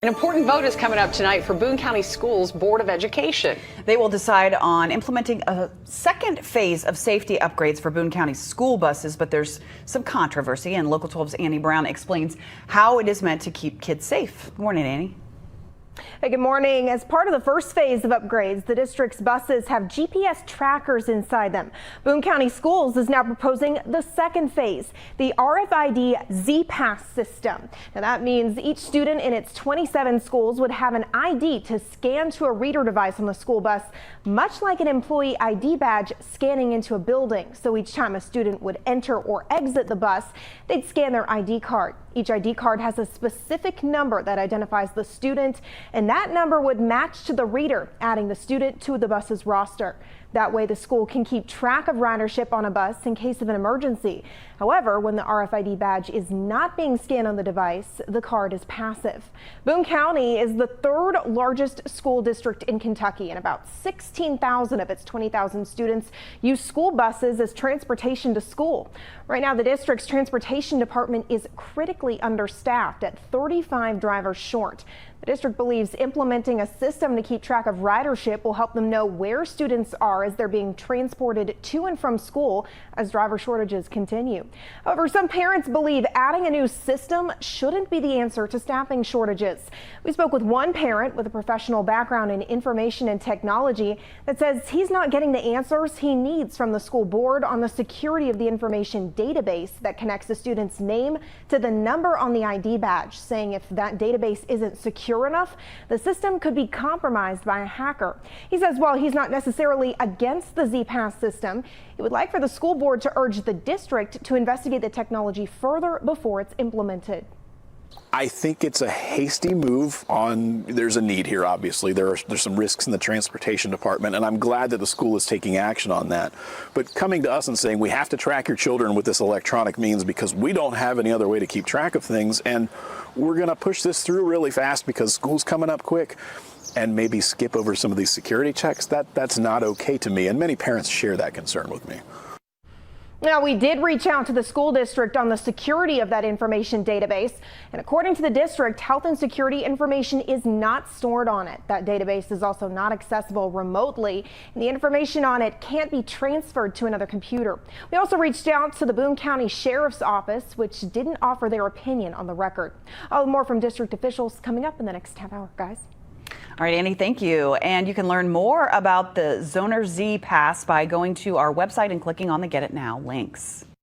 An important vote is coming up tonight for Boone County Schools Board of Education. They will decide on implementing a second phase of safety upgrades for Boone County school buses, but there's some controversy, and Local 12's Annie Brown explains how it is meant to keep kids safe. Good morning, Annie. Hey, good morning. As part of the first phase of upgrades, the district's buses have GPS trackers inside them. Boone County Schools is now proposing the second phase, the RFID Z-Pass system. Now that means each student in its 27 schools would have an ID to scan to a reader device on the school bus, much like an employee ID badge scanning into a building. So each time a student would enter or exit the bus, they'd scan their ID card. Each ID card has a specific number that identifies the student, and that number would match to the reader, adding the student to the bus's roster. That way the school can keep track of ridership on a bus in case of an emergency. However, when the RFID badge is not being scanned on the device, the card is passive. Boone County is the third largest school district in Kentucky, and about 16,000 of its 20,000 students use school buses as transportation to school. Right now, the district's transportation department is critically understaffed at 35 drivers short. The district believes implementing a system to keep track of ridership will help them know where students are as they're being transported to and from school as driver shortages continue. However, some parents believe adding a new system shouldn't be the answer to staffing shortages. We spoke with one parent with a professional background in information and technology that says he's not getting the answers he needs from the school board on the security of the information database that connects the student's name to the number on the ID badge, saying if that database isn't secure enough, the system could be compromised by a hacker. He says while he's not necessarily against the Z-Pass system, he would like for the school board to urge the district to investigate the technology further before it's implemented. I think it's a hasty move there's a need here, obviously. There's some risks in the transportation department, and I'm glad that the school is taking action on that. But coming to us and saying we have to track your children with this electronic means because we don't have any other way to keep track of things, and we're going to push this through really fast because school's coming up quick, and maybe skip over some of these security checks, that's not okay to me, and many parents share that concern with me. Now, we did reach out to the school district on the security of that information database, and according to the district, health and security information is not stored on it. That database is also not accessible remotely, and the information on it can't be transferred to another computer. We also reached out to the Boone County Sheriff's Office, which didn't offer their opinion on the record. More from district officials coming up in the next half hour, guys. All right, Annie, thank you. And you can learn more about the Zoner Z Pass by going to our website and clicking on the Get It Now links.